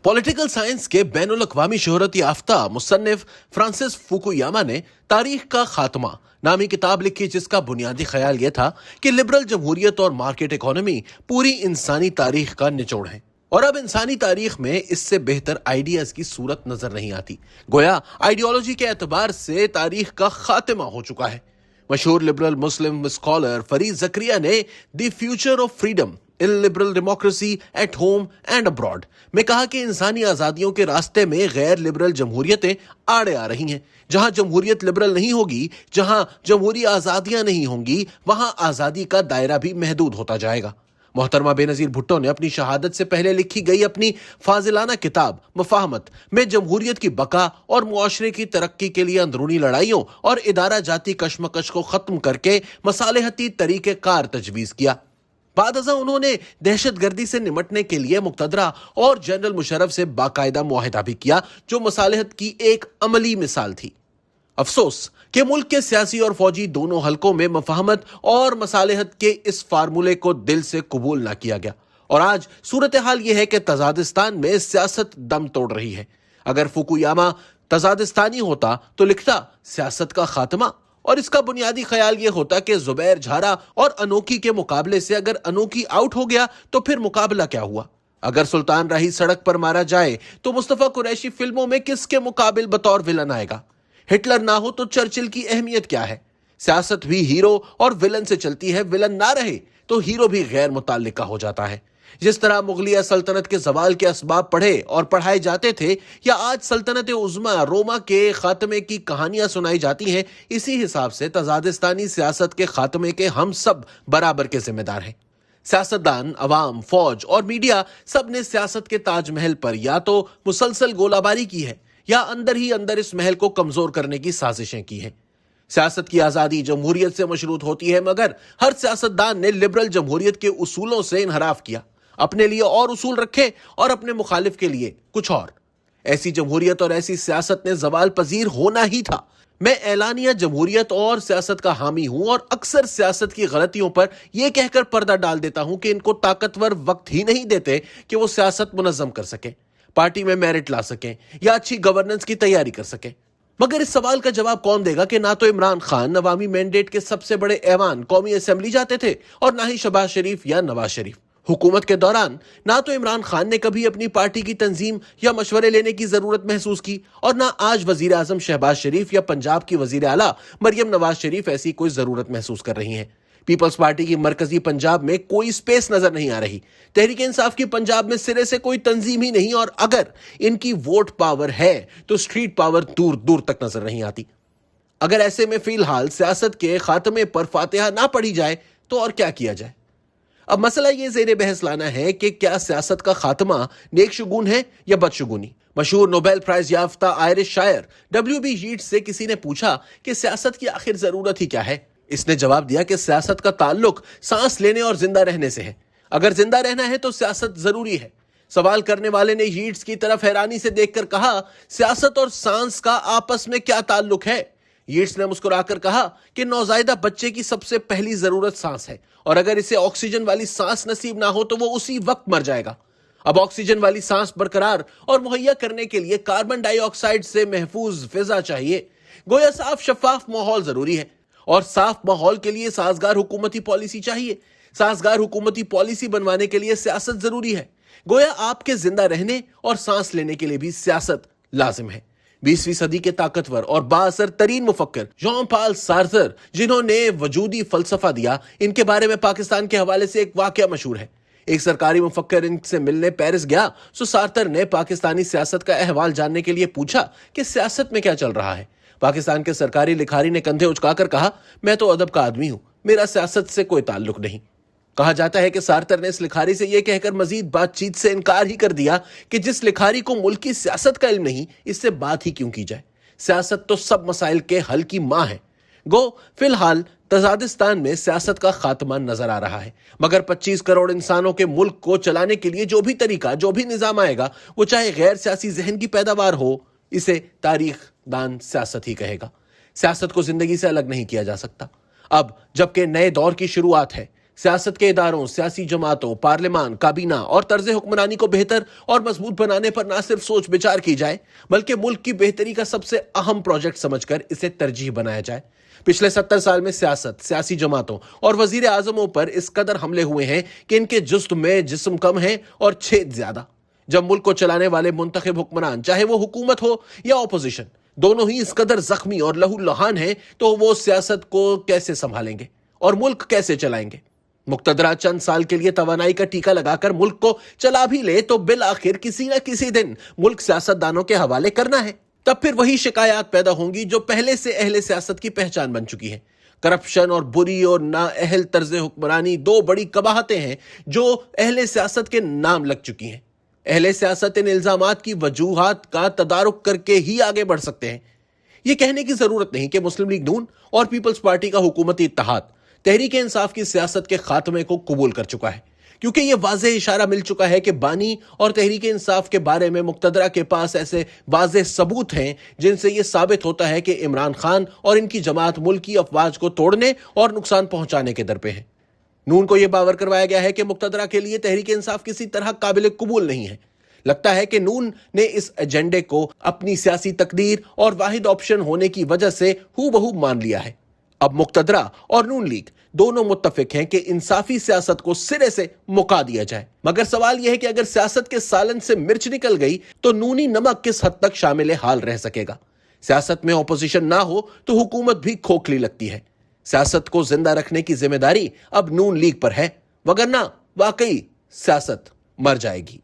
Political science के बैनुल अक़वामी शोहरत याफ्ता मुसन्निफ फ्रांसिस फुकुयामा ने तारीख का खात्मा नामी किताब लिखी, जिसका बुनियादी ख्याल यह था कि लिबरल जमहूरियत और मार्केट इकोनॉमी पूरी इंसानी तारीख का निचोड़ है और अब इंसानी तारीख में इससे बेहतर आइडियाज की सूरत नजर नहीं आती। गोया आइडियोलॉजी के एतबार से तारीख का खात्मा हो चुका है। मशहूर लिबरल मुस्लिम स्कॉलर फरीद ज़करिया ने the future of freedom in liberal democracy at home and abroad में कहा कि इंसानी आजादियों के रास्ते में गैर लिबरल जमहूरियतें आड़े आ रही हैं। जहां जमहूरियत लिबरल नहीं होगी, जहां जमहूरी आजादियां नहीं होंगी, वहां आजादी का दायरा भी महदूद होता जाएगा। मोहतरमा बेनजीर भुट्टो ने अपनी शहादत से पहले लिखी गई अपनी फाजिलाना किताब मफाहमत में जमहूरियत की बका और मुआशरे की तरक्की के लिए अंदरूनी लड़ाइयों और इदारा जाती कशमकश को खत्म करके मसालेहती तरीके कार तजवीज़ किया। बाद अज़ां उन्होंने दहशतगर्दी से निमटने के लिए मुक़तदरा और जनरल मुशर्रफ से बाकायदा मुआहिदा भी किया, जो मसालहत की एक अमली मिसाल थी। अफसोस कि मुल्क के सियासी और फौजी दोनों हलकों में मफाहमत और मसालहत के इस फार्मूले को दिल से कबूल ना किया गया और आज सूरत हाल यह है कि तजादिस्तान में सियासत दम तोड़ रही है। अगर फुकुयामा तजादिस्तानी होता तो लिखता सियासत का खात्मा, और इसका बुनियादी ख्याल यह होता कि जुबैर झारा और अनोखी के मुकाबले से अगर अनोखी आउट हो गया तो फिर मुकाबला क्या हुआ। अगर सुल्तान राही सड़क पर मारा जाए तो मुस्तफा कुरैशी फिल्मों में किसके मुकाबिल बतौर विलन आएगा। हिटलर ना हो तो चर्चिल की अहमियत क्या है। सियासत भी हीरो और विलन से चलती है, विलन ना रहे तो हीरो भी गैर मुताल्लिका हो जाता है। जिस तरह मुगलिया सल्तनत के जवाल के असबाब पढ़े और पढ़ाए जाते थे या आज सल्तनत उज़्मा रोमा के खात्मे की कहानियां सुनाई जाती हैं, इसी हिसाब से तजादिस्तानी सियासत के खात्मे के हम सब बराबर के जिम्मेदार हैं। सियासतदान, अवाम, फौज और मीडिया सब ने सियासत के ताजमहल पर या तो मुसलसल गोलाबारी की है या अंदर ही अंदर इस महल को कमजोर करने की साजिशें की हैं। सियासत की आजादी जमहूरियत से मशरूत होती है, मगर हर सियासतदान ने लिबरल जमहूरियत के उसूलों से इनहराफ किया, अपने लिए और उसूल रखे और अपने मुखालिफ के लिए कुछ और। ऐसी जमहूरियत और ऐसी सियासत ने जवाल पजीर होना ही था। मैं एलानिया जमहूरियत और सियासत का हामी हूं और अक्सर सियासत की गलतियों पर यह कहकर पर्दा डाल देता हूं कि इनको ताकतवर वक्त ही नहीं देते कि वो सियासत मुनज़्ज़म कर सकें, पार्टी में मेरिट ला सकें या अच्छी गवर्नेंस की तैयारी कर सकें। मगर इस सवाल का जवाब कौन देगा कि ना तो इमरान खान अवामी मैंडेट के सबसे बड़े ऐवान कौमी असेंबली जाते थे और ना ही शहबाज शरीफ या नवाज शरीफ। हुकूमत के दौरान ना तो इमरान खान ने कभी अपनी पार्टी की तंजीम या मशवरे लेने की जरूरत महसूस की और ना आज वजीर आजम शहबाज शरीफ या पंजाब की वजीर आला मरियम नवाज शरीफ ऐसी कोई जरूरत महसूस कर रही हैं। पीपल्स पार्टी की मरकजी पंजाब में कोई स्पेस नजर नहीं आ रही। तहरीक इंसाफ की पंजाब में सिरे से कोई तंजीम ही नहीं और अगर इनकी वोट पावर है तो स्ट्रीट पावर दूर दूर तक नजर नहीं आती। अगर ऐसे में फिलहाल सियासत के खात्मे पर फातिहा ना पढ़ी जाए तो और क्या किया जाए। अब मसला ये ज़ेरे बहस लाना है कि क्या सियासत का खात्मा नेक शुगून है या बदशुगुनी। मशहूर नोबेल प्राइज याफ्ता आयरिश शायर WB यीट्स से किसी ने पूछा कि सियासत की आखिर जरूरत ही क्या है। इसने जवाब दिया कि सियासत का ताल्लुक सांस लेने और जिंदा रहने से है। अगर जिंदा रहना है तो सियासत जरूरी है। सवाल करने वाले ने यीट्स की तरफ हैरानी से देखकर कहा, सियासत और सांस का आपस में क्या ताल्लुक है। यीट्स ने मुस्कुराकर कहा कि नौजायदा बच्चे की सबसे पहली जरूरत सांस है और अगर इसे ऑक्सीजन वाली सांस नसीब ना हो तो वो उसी वक्त मर जाएगा। अब ऑक्सीजन वाली सांस बरकरार और मुहैया करने के लिए कार्बन डाइऑक्साइड से महफूज फिजा चाहिए। गोया साफ शफाफ माहौल जरूरी है और साफ माहौल के लिए साजगार हुकूमती पॉलिसी चाहिए। साजगार हुकूमती पॉलिसी बनवाने के लिए सियासत जरूरी है। गोया आपके जिंदा रहने और सांस लेने के लिए भी सियासत लाजिम है। 20वीं सदी के ताकतवर और बाअसर तरीन मुफक्कर जॉन पॉल सार्तर, जिन्होंने वजूदी फलसफा दिया, इनके बारे में पाकिस्तान के हवाले से एक वाकया मशहूर है। एक सरकारी मुफक्कर इनसे मिलने पेरिस गया तो सार्तर ने पाकिस्तानी सियासत का अहवाल जानने के लिए पूछा कि सियासत में क्या चल रहा है। पाकिस्तान के सरकारी लिखारी ने कंधे उचकाकर कहा, मैं तो अदब का आदमी हूं, मेरा सियासत से कोई ताल्लुक नहीं। कहा जाता है कि सार्तर ने इस लिखारी से यह कहकर मजीद बातचीत से इनकार ही कर दिया कि जिस लिखारी को मुल्क की सियासत का इल्म नहीं, इससे बात ही क्यों की जाए। सियासत तो सब मसाइल के हल की मां है। गो फिलहाल तजादिस्तान में सियासत का खात्मा नजर आ रहा है, मगर 25 करोड़ इंसानों के मुल्क को चलाने के लिए जो भी तरीका, जो भी निजाम आएगा, वो चाहे गैर सियासी जहन की पैदावार हो, इसे तारीख दान सियासत ही कहेगा। सियासत को जिंदगी से अलग नहीं किया जा सकता। अब जबकि नए दौर की शुरुआत है, सियासत के इदारों, सियासी जमातों, पार्लियामान, काबीना और तर्ज हुक्मरानी को बेहतर और मजबूत बनाने पर न सिर्फ सोच विचार की जाए, बल्कि मुल्क की बेहतरी का सबसे अहम प्रोजेक्ट समझकर इसे तरजीह बनाया जाए। पिछले 70 साल में सियासत, सियासी जमातों और वजीर आजमों पर इस कदर हमले हुए हैं कि इनके जुस्म में जिस्म कम है और छेद ज्यादा। जब मुल्क को चलाने वाले मुंतखब हुक्मरान, चाहे वो हुकूमत हो या अपोजिशन, दोनों ही इस कदर जख्मी और लहूलुहान हैं, तो वो सियासत को कैसे संभालेंगे और मुल्क कैसे चलाएंगे? मुक्तदरा चंद साल के लिए तवानाई का टीका लगाकर मुल्क को चला भी ले तो बिल आखिर किसी न किसी दिन मुल्क सियासतदानों के हवाले करना है। तब फिर वही शिकायत पैदा होंगी जो पहले से अहले सियासत की पहचान बन चुकी है। करप्शन और बुरी और नाअहल तर्ज हुक्मरानी दो बड़ी कबाहतें हैं जो अहले सियासत के नाम लग चुकी हैं। अहले सियासत इन इल्जामात की वजूहात का तदारुक करके ही आगे बढ़ सकते हैं। ये कहने की जरूरत नहीं कि मुस्लिम लीग नून और पीपल्स पार्टी का हुकूमती इत्तेहाद तहरीक इंसाफ की सियासत के खात्मे को कबूल कर चुका है, क्योंकि यह वाज़ेह इशारा मिल चुका है कि बानी और तहरीक इंसाफ के बारे में मुक्तदरा के पास ऐसे वाज़ेह सबूत हैं जिनसे यह साबित होता है कि इमरान खान और इनकी जमात मुल्क की अफवाज को तोड़ने और नुकसान पहुंचाने के दर पे है। नून को यह बावर करवाया गया है कि मुक्तदरा के लिए तहरीक इंसाफ किसी तरह काबिल कबूल नहीं है। लगता है कि नून ने इस एजेंडे को अपनी सियासी तकदीर और वाहिद ऑप्शन होने की वजह से हूबहू मान लिया है। अब मुक्तदरा और नून लीग दोनों मुत्तफिक हैं कि इंसाफी सियासत को सिरे से मुका दिया जाए, मगर सवाल यह है कि अगर सियासत के सालन से मिर्च निकल गई तो नूनी नमक किस हद तक शामिल हाल रह सकेगा। सियासत में ऑपोजिशन ना हो तो हुकूमत भी खोखली लगती है। सियासत को जिंदा रखने की जिम्मेदारी अब नून लीग पर है, वगरना वाकई सियासत मर जाएगी।